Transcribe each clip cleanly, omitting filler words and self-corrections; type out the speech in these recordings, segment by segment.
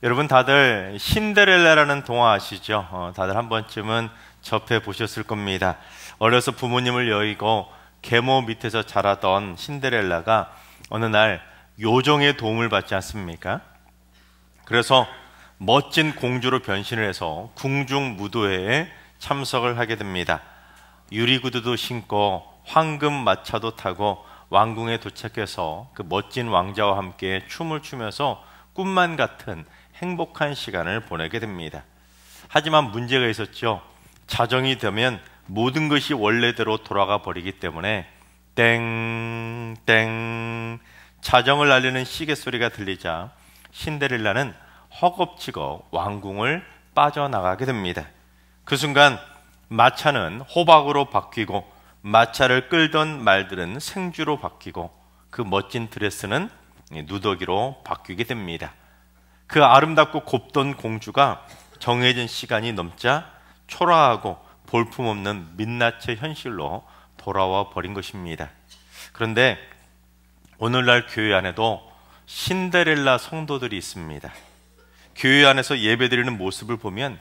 여러분 다들 신데렐라라는 동화 아시죠? 다들 한 번쯤은 접해 보셨을 겁니다. 어려서 부모님을 여의고 계모 밑에서 자라던 신데렐라가 어느 날 요정의 도움을 받지 않습니까? 그래서 멋진 공주로 변신을 해서 궁중 무도회에 참석을 하게 됩니다. 유리구두도 신고 황금 마차도 타고 왕궁에 도착해서 그 멋진 왕자와 함께 춤을 추면서 꿈만 같은 행복한 시간을 보내게 됩니다. 하지만 문제가 있었죠. 자정이 되면 모든 것이 원래대로 돌아가 버리기 때문에 땡땡 자정을 알리는 시계 소리가 들리자 신데렐라는 허겁지겁 왕궁을 빠져나가게 됩니다. 그 순간 마차는 호박으로 바뀌고 마차를 끌던 말들은 생주로 바뀌고 그 멋진 드레스는 누더기로 바뀌게 됩니다. 그 아름답고 곱던 공주가 정해진 시간이 넘자 초라하고 볼품없는 민낯의 현실로 돌아와 버린 것입니다. 그런데 오늘날 교회 안에도 신데렐라 성도들이 있습니다. 교회 안에서 예배드리는 모습을 보면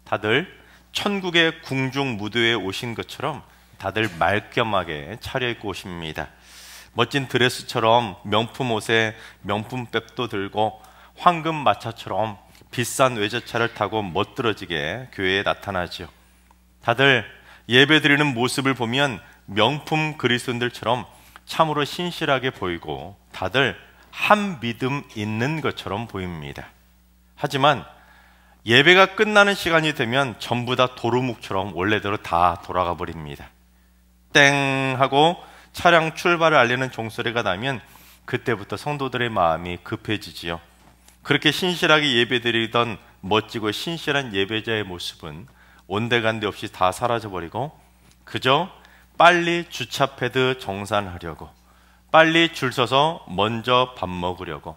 다들 천국의 궁중 무도에 오신 것처럼 다들 말끔하게 차려입고 오십니다. 멋진 드레스처럼 명품 옷에 명품백도 들고 황금 마차처럼 비싼 외제차를 타고 멋들어지게 교회에 나타나죠. 다들 예배드리는 모습을 보면 명품 그리스도인들처럼 참으로 신실하게 보이고 다들 한 믿음 있는 것처럼 보입니다. 하지만 예배가 끝나는 시간이 되면 전부 다 도루묵처럼 원래대로 다 돌아가 버립니다. 땡 하고 차량 출발을 알리는 종소리가 나면 그때부터 성도들의 마음이 급해지지요. 그렇게 신실하게 예배드리던 멋지고 신실한 예배자의 모습은 온데간데 없이 다 사라져버리고 그저 빨리 주차 패드 정산하려고, 빨리 줄 서서 먼저 밥 먹으려고,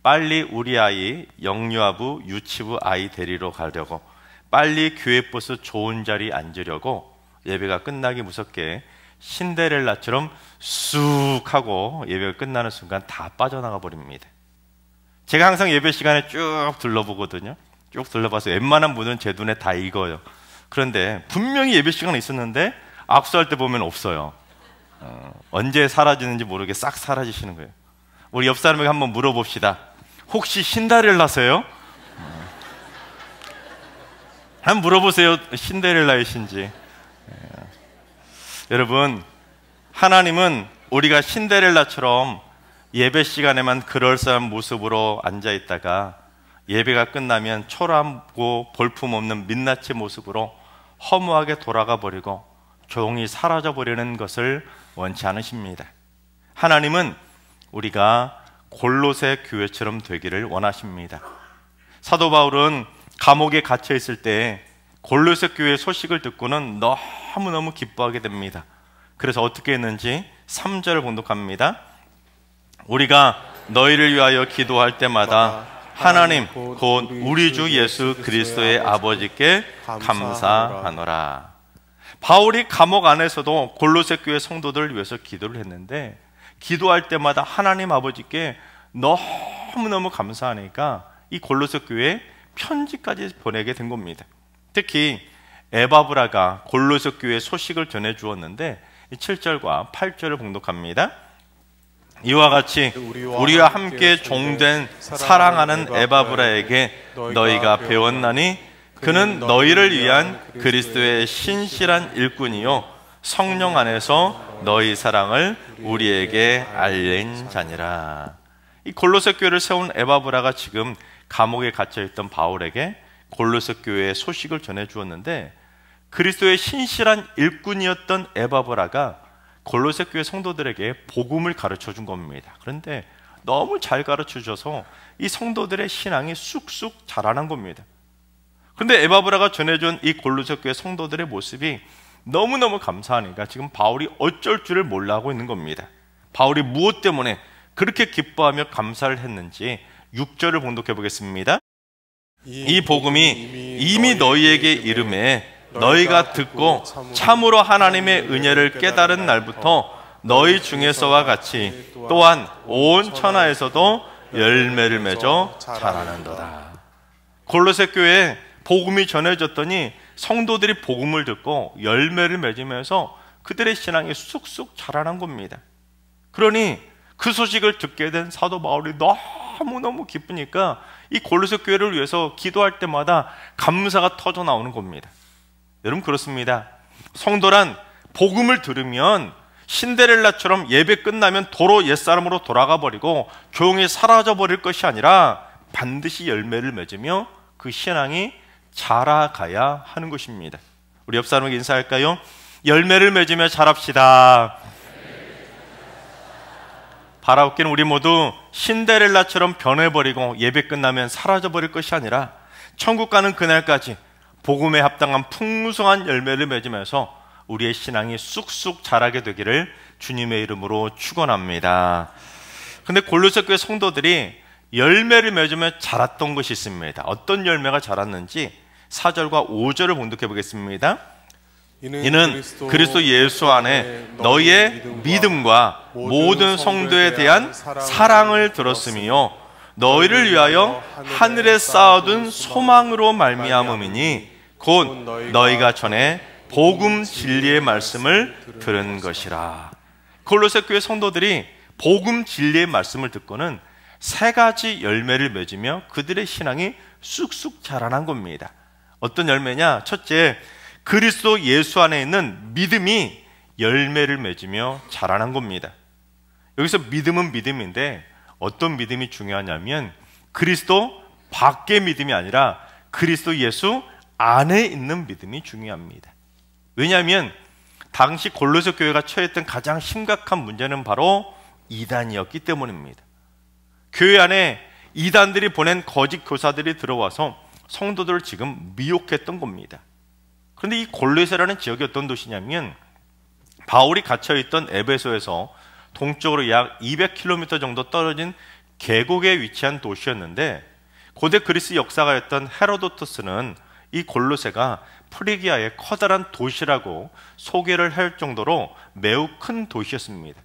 빨리 우리 아이 영유아부 유치부 아이 데리러 가려고, 빨리 교회 버스 좋은 자리 앉으려고 예배가 끝나기 무섭게 신데렐라처럼 쑥 하고 예배가 끝나는 순간 다 빠져나가 버립니다. 제가 항상 예배 시간에 쭉 둘러보거든요. 쭉 둘러봐서 웬만한 분은 제 눈에 다 익어요. 그런데 분명히 예배 시간에 있었는데 악수할 때 보면 없어요. 언제 사라지는지 모르게 싹 사라지시는 거예요. 우리 옆 사람에게 한번 물어봅시다. 혹시 신데렐라세요? 한번 물어보세요. 신데렐라이신지. 여러분, 하나님은 우리가 신데렐라처럼 예배 시간에만 그럴싸한 모습으로 앉아있다가 예배가 끝나면 초라하고 볼품없는 민낯의 모습으로 허무하게 돌아가 버리고 조용히 사라져 버리는 것을 원치 않으십니다. 하나님은 우리가 골로새 교회처럼 되기를 원하십니다. 사도 바울은 감옥에 갇혀 있을 때 골로새 교회 소식을 듣고는 너무너무 기뻐하게 됩니다. 그래서 어떻게 했는지 3절을 봉독합니다. 우리가 너희를 위하여 기도할 때마다 하나님 곧 우리 주 예수 그리스도의 아버지께 감사하노라. 바울이 감옥 안에서도 골로새 교회 성도들을 위해서 기도를 했는데 기도할 때마다 하나님 아버지께 너무너무 감사하니까 이 골로새 교회에 편지까지 보내게 된 겁니다. 특히 에바브라가 골로새 교회 소식을 전해 주었는데 7절과 8절을 봉독합니다. 이와 같이 우리와 함께 종된 사랑하는 에바브라에게 너희가 배웠나니 그는 너희를 위한 그리스도의 신실한 일꾼이요 성령 안에서 너희 사랑을 우리에게 알린 자니라. 이 골로새 교회를 세운 에바브라가 지금 감옥에 갇혀있던 바울에게 골로새 교회의 소식을 전해 주었는데 그리스도의 신실한 일꾼이었던 에바브라가 골로새 교회 성도들에게 복음을 가르쳐 준 겁니다. 그런데 너무 잘 가르쳐 줘서 이 성도들의 신앙이 쑥쑥 자라난 겁니다. 그런데 에바브라가 전해준 이 골로새 교회 성도들의 모습이 너무너무 감사하니까 지금 바울이 어쩔 줄을 몰라 하고 있는 겁니다. 바울이 무엇 때문에 그렇게 기뻐하며 감사를 했는지 6절을 봉독해 보겠습니다. 이 복음이 이미 너희에게 이름에 너희가 듣고 참으로 하나님의 은혜를 깨달은 날부터 너희 중에서와 같이 또한 온 천하에서도 열매를 맺어 자라는도다. 골로새 교회에 복음이 전해졌더니 성도들이 복음을 듣고 열매를 맺으면서 그들의 신앙이 쑥쑥 자라난 겁니다. 그러니 그 소식을 듣게 된 사도 바울이 너무너무 기쁘니까 이 골로새 교회를 위해서 기도할 때마다 감사가 터져 나오는 겁니다. 여러분, 그렇습니다. 성도란 복음을 들으면 신데렐라처럼 예배 끝나면 도로 옛사람으로 돌아가 버리고 조용히 사라져 버릴 것이 아니라 반드시 열매를 맺으며 그 신앙이 자라가야 하는 것입니다. 우리 옆 사람에게 인사할까요? 열매를 맺으며 자랍시다. 바라옵기는 우리 모두 신데렐라처럼 변해버리고 예배 끝나면 사라져버릴 것이 아니라 천국 가는 그날까지 복음에 합당한 풍성한 열매를 맺으면서 우리의 신앙이 쑥쑥 자라게 되기를 주님의 이름으로 축원합니다. 근데 골로새 교회 성도들이 열매를 맺으며 자랐던 것이 있습니다. 어떤 열매가 자랐는지 4절과 5절을 봉독해 보겠습니다. 이는 그리스도 예수 안에 너희의 믿음과 모든 성도에 대한 사랑을 들었으며 너희를 위하여 하늘에 쌓아둔 소망으로 말미암음이니 곧 너희가 전에 복음 진리의 말씀을 들은 것이라. 골로새 교회 성도들이 복음 진리의 말씀을 듣고는 세 가지 열매를 맺으며 그들의 신앙이 쑥쑥 자라난 겁니다. 어떤 열매냐? 첫째, 그리스도 예수 안에 있는 믿음이 열매를 맺으며 자라난 겁니다. 여기서 믿음은 믿음인데 어떤 믿음이 중요하냐면 그리스도 밖의 믿음이 아니라 그리스도 예수 안에 있는 믿음이 중요합니다. 왜냐하면 당시 골로새 교회가 처했던 가장 심각한 문제는 바로 이단이었기 때문입니다. 교회 안에 이단들이 보낸 거짓 교사들이 들어와서 성도들을 지금 미혹했던 겁니다. 그런데 이 골로새라는 지역이 어떤 도시냐면 바울이 갇혀있던 에베소에서 동쪽으로 약 200km 정도 떨어진 계곡에 위치한 도시였는데 고대 그리스 역사가였던 헤로도토스는 이 골로새가 프리기아의 커다란 도시라고 소개를 할 정도로 매우 큰 도시였습니다.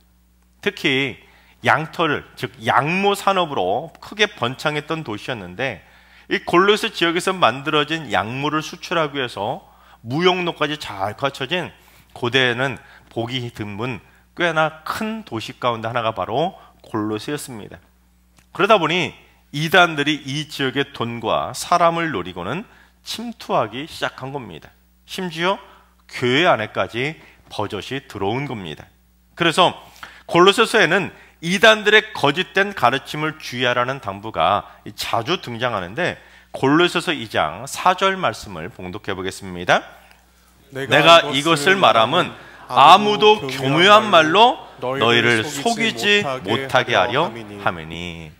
특히 양털, 즉 양모 산업으로 크게 번창했던 도시였는데 이 골로새 지역에서 만들어진 양모를 수출하기 위해서 무역로까지 잘 갖춰진 고대에는 보기 드문 꽤나 큰 도시 가운데 하나가 바로 골로새였습니다. 그러다 보니 이단들이 이 지역의 돈과 사람을 노리고는 침투하기 시작한 겁니다. 심지어 교회 안에까지 버젓이 들어온 겁니다. 그래서 골로새서에는 이단들의 거짓된 가르침을 주의하라는 당부가 자주 등장하는데 골로새서 2장 4절 말씀을 봉독해 보겠습니다. 내가 이것을 말함은 아무도 교묘한 말로 너희를 속이지 못하게 하려 함이니.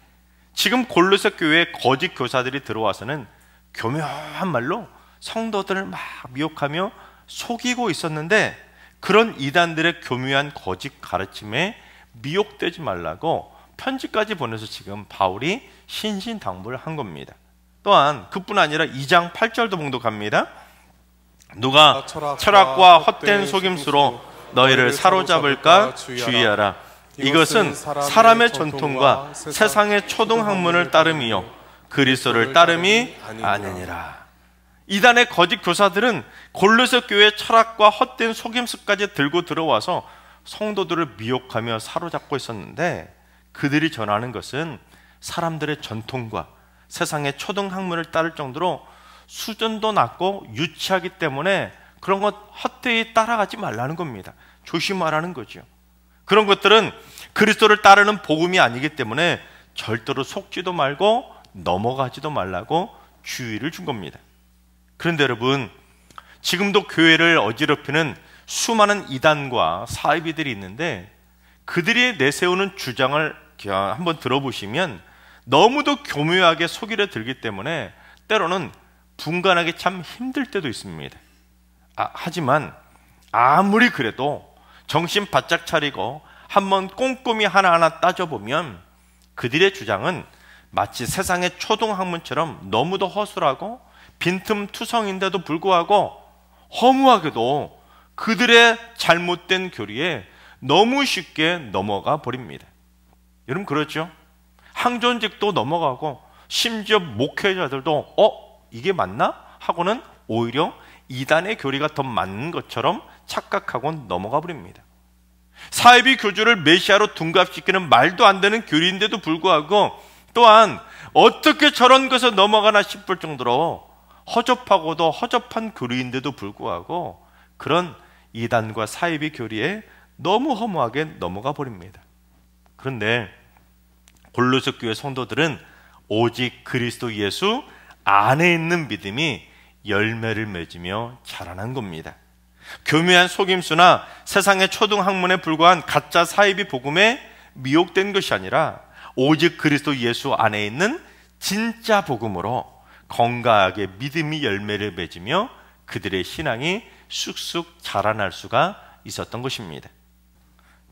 지금 골로새 교회에 거짓 교사들이 들어와서는 교묘한 말로 성도들을 막 미혹하며 속이고 있었는데 그런 이단들의 교묘한 거짓 가르침에 미혹되지 말라고 편지까지 보내서 지금 바울이 신신당부를 한 겁니다. 또한 그뿐 아니라 2장 8절도 봉독합니다. 누가 철학과 헛된 속임수로 너희를 사로잡을까 주의하라. 이것은 사람의 전통과 세상의 초등학문을 따름이요 그리스도를 따름이 아니니라. 이단의 거짓 교사들은 골로새 교회의 철학과 헛된 속임수까지 들고 들어와서 성도들을 미혹하며 사로잡고 있었는데 그들이 전하는 것은 사람들의 전통과 세상의 초등학문을 따를 정도로 수준도 낮고 유치하기 때문에 그런 것 헛되이 따라가지 말라는 겁니다. 조심하라는 거죠. 그런 것들은 그리스도를 따르는 복음이 아니기 때문에 절대로 속지도 말고 넘어가지도 말라고 주의를 준 겁니다. 그런데 여러분, 지금도 교회를 어지럽히는 수많은 이단과 사이비들이 있는데 그들이 내세우는 주장을 한번 들어보시면 너무도 교묘하게 속이려 들기 때문에 때로는 분간하기 참 힘들 때도 있습니다. 하지만 아무리 그래도 정신 바짝 차리고 한번 꼼꼼히 하나하나 따져보면 그들의 주장은 마치 세상의 초등학문처럼 너무도 허술하고 빈틈투성인데도 불구하고 허무하게도 그들의 잘못된 교리에 너무 쉽게 넘어가 버립니다. 여러분 그렇죠? 항존직도 넘어가고 심지어 목회자들도 이게 맞나? 하고는 오히려 이단의 교리가 더 맞는 것처럼 착각하고 넘어가 버립니다. 사이비 교주를 메시아로 둔갑시키는 말도 안 되는 교리인데도 불구하고, 또한 어떻게 저런 것에 넘어가나 싶을 정도로 허접하고도 허접한 교리인데도 불구하고 그런 이단과 사이비 교리에 너무 허무하게 넘어가 버립니다. 그런데 골로새 교회 성도들은 오직 그리스도 예수 안에 있는 믿음이 열매를 맺으며 자라난 겁니다. 교묘한 속임수나 세상의 초등학문에 불과한 가짜 사이비 복음에 미혹된 것이 아니라 오직 그리스도 예수 안에 있는 진짜 복음으로 건강하게 믿음이 열매를 맺으며 그들의 신앙이 쑥쑥 자라날 수가 있었던 것입니다.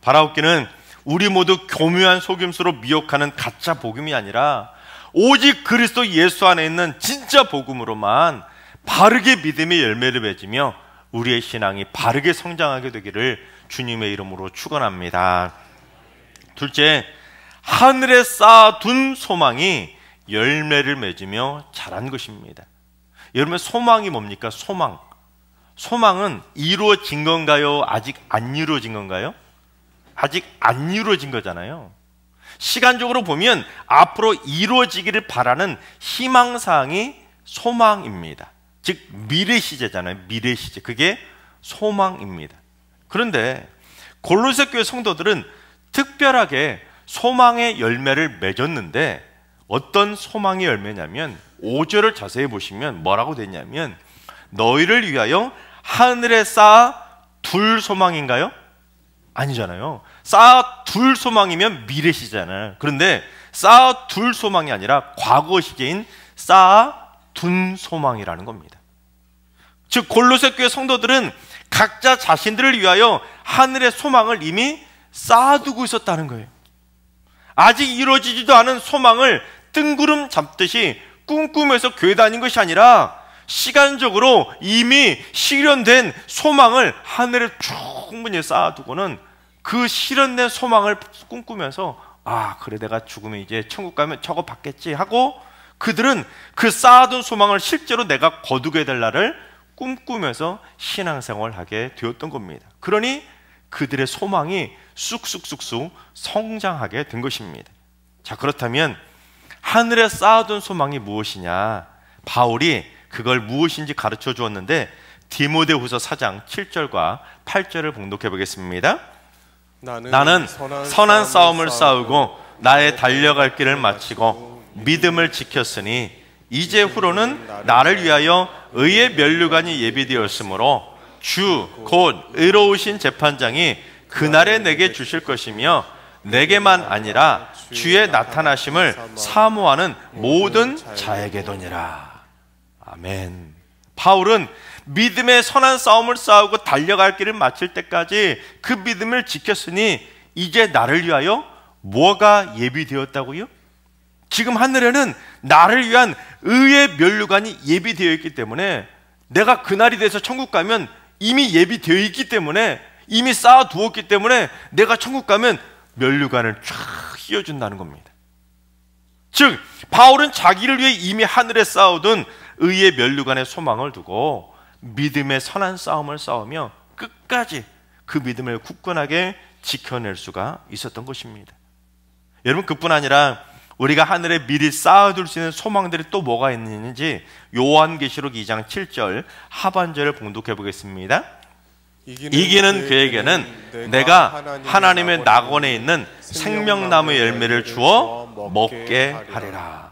바라옵기는 우리 모두 교묘한 속임수로 미혹하는 가짜 복음이 아니라 오직 그리스도 예수 안에 있는 진짜 복음으로만 바르게 믿음의 열매를 맺으며 우리의 신앙이 바르게 성장하게 되기를 주님의 이름으로 축원합니다. 둘째, 하늘에 쌓아둔 소망이 열매를 맺으며 자란 것입니다. 여러분, 소망이 뭡니까? 소망은 이루어진 건가요? 아직 안 이루어진 건가요? 아직 안 이루어진 거잖아요. 시간적으로 보면 앞으로 이루어지기를 바라는 희망사항이 소망입니다. 즉 미래 시제잖아요. 미래 시제. 그게 소망입니다. 그런데 골로새 교회 성도들은 특별하게 소망의 열매를 맺었는데, 어떤 소망의 열매냐면 5절을 자세히 보시면 뭐라고 되냐면, 너희를 위하여 하늘에 쌓아 둘 소망인가요? 아니잖아요. 쌓아 둘 소망이면 미래 시제잖아요. 그런데 쌓아 둘 소망이 아니라 과거 시제인 쌓아 둔 소망이라는 겁니다. 즉 골로새 교회 성도들은 각자 자신들을 위하여 하늘의 소망을 이미 쌓아두고 있었다는 거예요. 아직 이루어지지도 않은 소망을 뜬구름 잡듯이 꿈꾸면서 교회 다닌 것이 아니라 시간적으로 이미 실현된 소망을 하늘에 충분히 쌓아두고는 그 실현된 소망을 꿈꾸면서 그래 내가 죽으면 이제 천국 가면 저거 받겠지 하고, 그들은 그 쌓아둔 소망을 실제로 내가 거두게 될 날을 꿈꾸면서 신앙생활을 하게 되었던 겁니다. 그러니 그들의 소망이 쑥쑥 성장하게 된 것입니다. 자, 그렇다면 하늘에 쌓아둔 소망이 무엇이냐? 바울이 그걸 무엇인지 가르쳐 주었는데, 디모데후서 4장 7절과 8절을 봉독해 보겠습니다. 나는 선한 싸움을 싸우고 나의 달려갈 길을 마치고 믿음을 지켰으니 이제 후로는 나를 위하여 의의 면류관이 예비되었으므로 주 곧 의로우신 재판장이 그날에 내게 주실 것이며 내게만 아니라 주의 나타나심을 사모하는 모든 자에게도니라. 아멘. 바울은 믿음의 선한 싸움을 싸우고 달려갈 길을 마칠 때까지 그 믿음을 지켰으니 이제 나를 위하여 뭐가 예비되었다고요? 지금 하늘에는 나를 위한 의의 면류관이 예비되어 있기 때문에, 내가 그날이 돼서 천국 가면 이미 예비되어 있기 때문에, 이미 쌓아두었기 때문에 내가 천국 가면 면류관을 쫙 휘어준다는 겁니다. 즉 바울은 자기를 위해 이미 하늘에 쌓아둔 의의 면류관의 소망을 두고 믿음의 선한 싸움을 싸우며 끝까지 그 믿음을 굳건하게 지켜낼 수가 있었던 것입니다. 여러분, 그뿐 아니라 우리가 하늘에 미리 쌓아둘 수 있는 소망들이 또 뭐가 있는지 요한계시록 2장 7절 하반절을 봉독해 보겠습니다. 이기는 그에게는 내가 하나님의 낙원에 있는 생명나무 열매를 주어 먹게 하리라.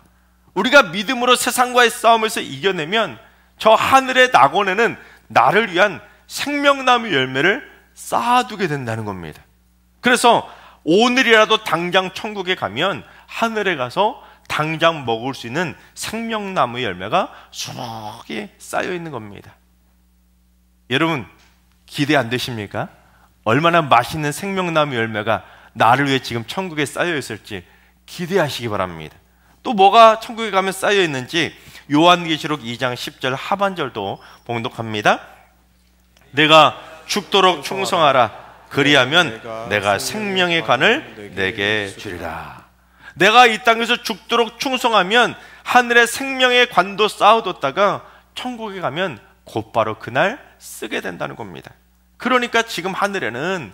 우리가 믿음으로 세상과의 싸움에서 이겨내면 저 하늘의 낙원에는 나를 위한 생명나무 열매를 쌓아두게 된다는 겁니다. 그래서 오늘이라도 당장 천국에 가면 하늘에 가서 당장 먹을 수 있는 생명나무 열매가 수북이 쌓여 있는 겁니다. 여러분, 기대 안 되십니까? 얼마나 맛있는 생명나무 열매가 나를 위해 지금 천국에 쌓여 있을지 기대하시기 바랍니다. 또 뭐가 천국에 가면 쌓여 있는지 요한계시록 2장 10절 하반절도 봉독합니다. 내가 죽도록 충성하라. 그리하면 내가 생명의 관을 내게 주리라. 내가 이 땅에서 죽도록 충성하면 하늘의 생명의 관도 쌓아뒀다가 천국에 가면 곧바로 그날 쓰게 된다는 겁니다. 그러니까 지금 하늘에는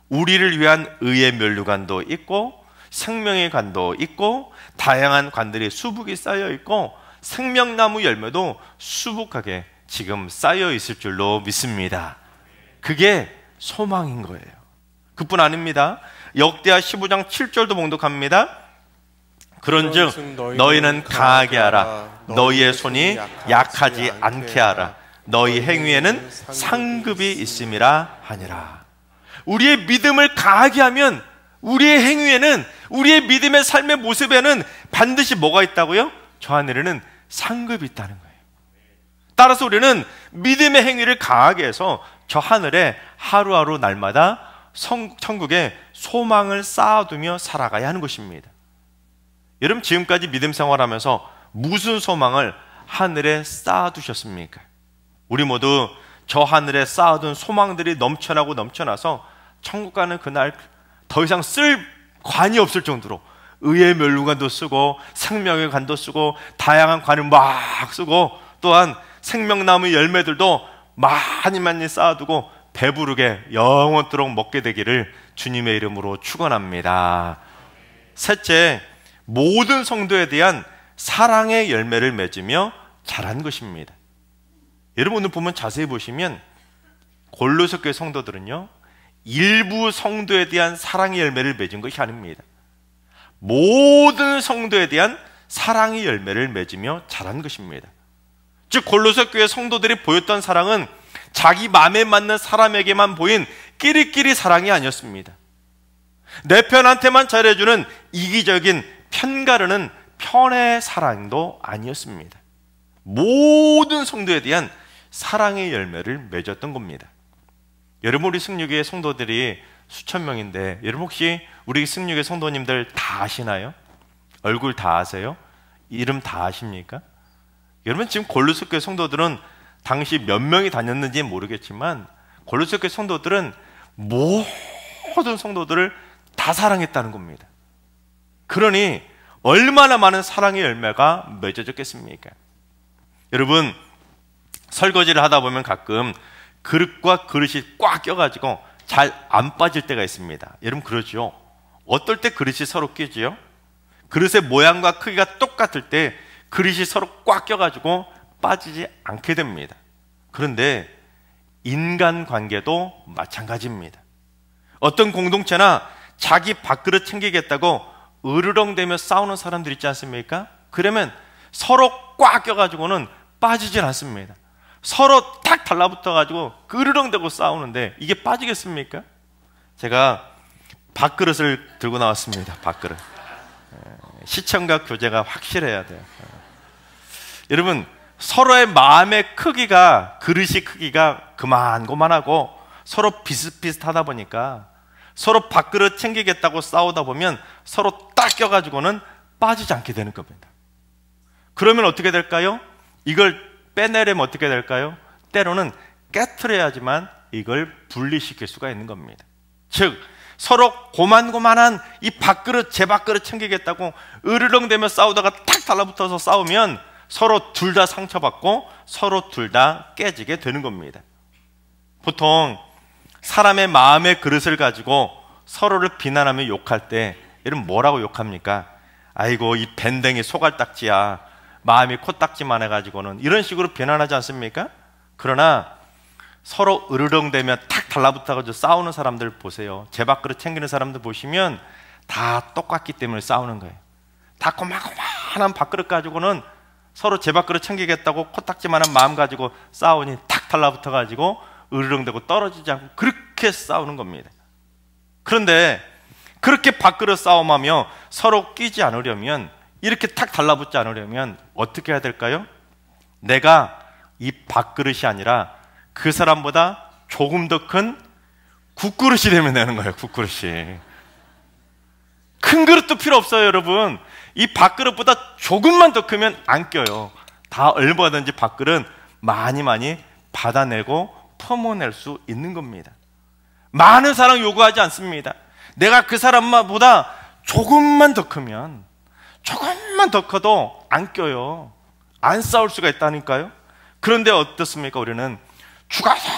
우리를 위한 의의 면류관도 있고 생명의 관도 있고 다양한 관들이 수북이 쌓여 있고 생명나무 열매도 수북하게 지금 쌓여 있을 줄로 믿습니다. 그게 소망인 거예요. 그뿐 아닙니다. 역대하 15장 7절도 봉독합니다. 그런즉 너희는 강하게 하라. 너희의 손이 약하지 않게 하라. 너희 행위에는 상급이 있음이라 하니라. 우리의 믿음을 강하게 하면 우리의 행위에는, 우리의 믿음의 삶의 모습에는 반드시 뭐가 있다고요? 저 하늘에는 상급이 있다는 거예요. 따라서 우리는 믿음의 행위를 강하게 해서 저 하늘에 하루하루 날마다 천국에 소망을 쌓아두며 살아가야 하는 것입니다. 여러분, 지금까지 믿음 생활하면서 무슨 소망을 하늘에 쌓아두셨습니까? 우리 모두 저 하늘에 쌓아둔 소망들이 넘쳐나고 넘쳐나서 천국 가는 그날 더 이상 쓸 관이 없을 정도로 의의 면류관도 쓰고 생명의 관도 쓰고 다양한 관을 막 쓰고 또한 생명나무 열매들도 많이 쌓아두고 배부르게 영원토록 먹게 되기를 주님의 이름으로 축원합니다. 셋째, 모든 성도에 대한 사랑의 열매를 맺으며 자란 것입니다. 여러분, 오늘 보면 자세히 보시면 골로새 교회 성도들은요, 일부 성도에 대한 사랑의 열매를 맺은 것이 아닙니다. 모든 성도에 대한 사랑의 열매를 맺으며 자란 것입니다. 즉 골로새 교회 성도들이 보였던 사랑은 자기 마음에 맞는 사람에게만 보인 끼리끼리 사랑이 아니었습니다. 내 편한테만 잘해주는 이기적인 편가르는 편의 사랑도 아니었습니다. 모든 성도에 대한 사랑의 열매를 맺었던 겁니다. 여러분, 우리 승류교회 성도들이 수천 명인데 여러분 혹시 우리 승류교회 성도님들 다 아시나요? 얼굴 다 아세요? 이름 다 아십니까? 여러분, 지금 골로새 교회 성도들은 당시 몇 명이 다녔는지 모르겠지만 골로새 교회 성도들은 모든 성도들을 다 사랑했다는 겁니다. 그러니 얼마나 많은 사랑의 열매가 맺어졌겠습니까? 여러분, 설거지를 하다 보면 가끔 그릇과 그릇이 꽉 껴가지고 잘 안 빠질 때가 있습니다. 여러분 그러죠? 어떨 때 그릇이 서로 끼지요? 그릇의 모양과 크기가 똑같을 때 그릇이 서로 꽉 껴가지고 빠지지 않게 됩니다. 그런데 인간관계도 마찬가지입니다. 어떤 공동체나 자기 밥그릇 챙기겠다고 으르렁대며 싸우는 사람들 있지 않습니까? 그러면 서로 꽉 껴가지고는 빠지질 않습니다. 서로 탁 달라붙어가지고 으르렁대고 싸우는데 이게 빠지겠습니까? 제가 밥그릇을 들고 나왔습니다. 밥그릇. 시청과 교제가 확실해야 돼요. 여러분, 서로의 마음의 크기가, 그릇이 크기가 그만하고 서로 비슷비슷하다 보니까 서로 밥그릇 챙기겠다고 싸우다 보면 서로 딱 껴가지고는 빠지지 않게 되는 겁니다. 그러면 어떻게 될까요? 이걸 빼내려면 어떻게 될까요? 때로는 깨트려야지만 이걸 분리시킬 수가 있는 겁니다. 즉 서로 고만고만한 이 밥그릇, 제 밥그릇 챙기겠다고 으르렁대며 싸우다가 탁 달라붙어서 싸우면 서로 둘 다 상처받고 서로 둘 다 깨지게 되는 겁니다. 보통 사람의 마음의 그릇을 가지고 서로를 비난하며 욕할 때 여러분 뭐라고 욕합니까? 아이고 이 밴댕이 소갈딱지야, 마음이 코딱지만 해가지고는, 이런 식으로 비난하지 않습니까? 그러나 서로 으르렁대며 탁 달라붙어가지고 싸우는 사람들 보세요. 제 밥그릇 챙기는 사람들 보시면 다 똑같기 때문에 싸우는 거예요. 다 고만고만한 밥그릇 가지고는 서로 제 밥그릇 챙기겠다고 코딱지만한 마음 가지고 싸우니 탁 달라붙어가지고 으르렁대고 떨어지지 않고 그렇게 싸우는 겁니다. 그런데 그렇게 밥그릇 싸움하며 서로 끼지 않으려면, 이렇게 탁 달라붙지 않으려면 어떻게 해야 될까요? 내가 이 밥그릇이 아니라 그 사람보다 조금 더 큰 국그릇이 되면 되는 거예요. 국그릇이. 큰 그릇도 필요 없어요. 여러분, 이 밥그릇보다 조금만 더 크면 안 껴요. 다 얼마든지 밥그릇 많이 받아내고 퍼모낼 수 있는 겁니다. 많은 사랑 요구하지 않습니다. 내가 그 사람보다 조금만 더 크면, 조금만 더 커도 안 껴요. 안 싸울 수가 있다니까요. 그런데 어떻습니까? 우리는 죽어서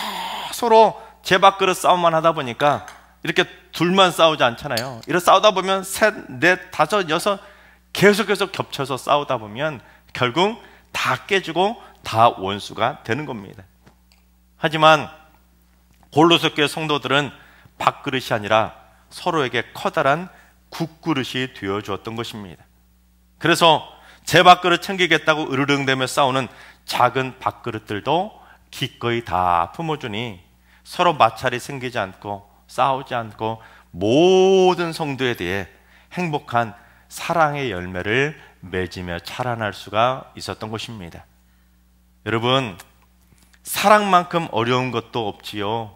서로 제밥그릇 싸움만 하다 보니까 이렇게 둘만 싸우지 않잖아요. 이렇게 싸우다 보면 셋, 넷, 다섯, 여섯 계속해서 겹쳐서 싸우다 보면 결국 다 깨지고 다 원수가 되는 겁니다. 하지만 골로새 교회 성도들은 밥그릇이 아니라 서로에게 커다란 국그릇이 되어주었던 것입니다. 그래서 제 밥그릇 챙기겠다고 으르렁대며 싸우는 작은 밥그릇들도 기꺼이 다 품어주니 서로 마찰이 생기지 않고 싸우지 않고 모든 성도에 대해 행복한 사랑의 열매를 맺으며 자라날 수가 있었던 것입니다. 여러분, 사랑만큼 어려운 것도 없지요.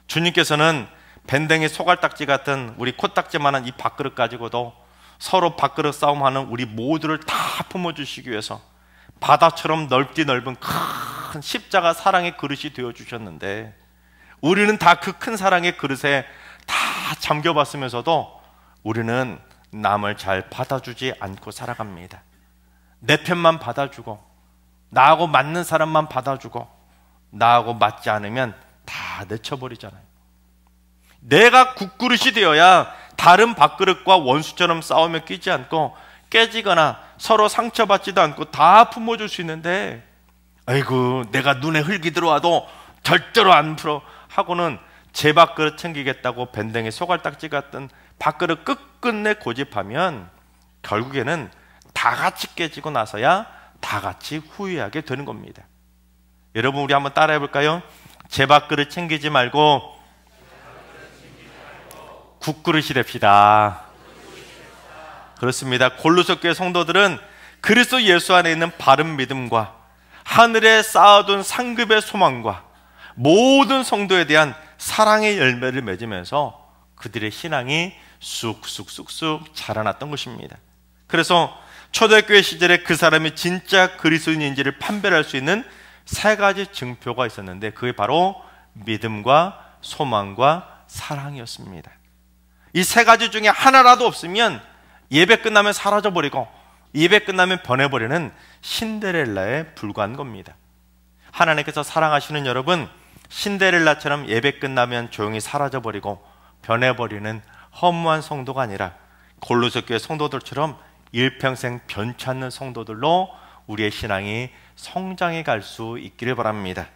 주님께서는 밴댕이 소갈딱지 같은 우리 코딱지만한 이 밥그릇 가지고도 서로 밥그릇 싸움하는 우리 모두를 다 품어주시기 위해서 바다처럼 넓디 넓은 큰 십자가 사랑의 그릇이 되어주셨는데, 우리는 다 그 큰 사랑의 그릇에 다 잠겨봤으면서도 우리는 남을 잘 받아주지 않고 살아갑니다. 내 편만 받아주고, 나하고 맞는 사람만 받아주고, 나하고 맞지 않으면 다 내쳐버리잖아요. 내가 국그릇이 되어야 다른 밥그릇과 원수처럼 싸우며 끼지 않고 깨지거나 서로 상처받지도 않고 다 품어줄 수 있는데, 아이고 내가 눈에 흙이 들어와도 절대로 안 풀어 하고는 제 밥그릇 챙기겠다고 밴댕이 소갈딱지 같은 밥그릇 끝끝내 고집하면 결국에는 다 같이 깨지고 나서야 다 같이 후회하게 되는 겁니다. 여러분, 우리 한번 따라해 볼까요? 제 밥그릇 챙기지 말고 국그릇이 됩시다. 그렇습니다. 골로새 교회 성도들은 그리스도 예수 안에 있는 바른 믿음과 하늘에 쌓아둔 상급의 소망과 모든 성도에 대한 사랑의 열매를 맺으면서 그들의 신앙이 쑥쑥쑥쑥 자라났던 것입니다. 그래서 초대교회 시절에 그 사람이 진짜 그리스도인인지를 판별할 수 있는 세 가지 증표가 있었는데, 그게 바로 믿음과 소망과 사랑이었습니다. 이 세 가지 중에 하나라도 없으면 예배 끝나면 사라져버리고 예배 끝나면 변해버리는 신데렐라에 불과한 겁니다. 하나님께서 사랑하시는 여러분, 신데렐라처럼 예배 끝나면 조용히 사라져버리고 변해버리는 허무한 성도가 아니라 골로새 교회 성도들처럼 일평생 변치 않는 성도들로 우리의 신앙이 성장해 갈 수 있기를 바랍니다.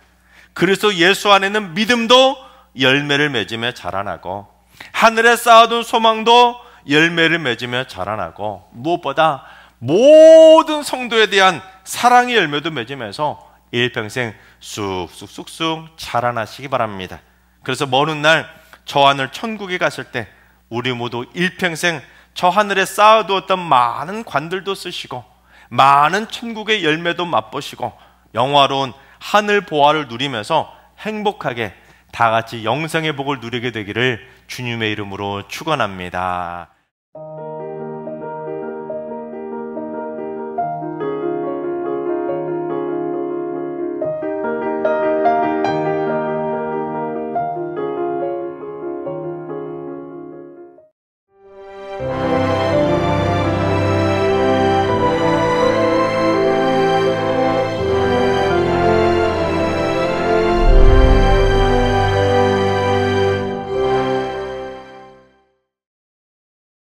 그래서 예수 안에는 믿음도 열매를 맺으며 자라나고, 하늘에 쌓아둔 소망도 열매를 맺으며 자라나고, 무엇보다 모든 성도에 대한 사랑의 열매도 맺으면서 일평생 쑥쑥쑥쑥 자라나시기 바랍니다. 그래서 먼 훗날 저 하늘 천국에 갔을 때 우리 모두 일평생 저 하늘에 쌓아두었던 많은 관들도 쓰시고 많은 천국의 열매도 맛보시고 영화로운 하늘 보화를 누리면서 행복하게 다 같이 영생의 복을 누리게 되기를 주님의 이름으로 축원합니다.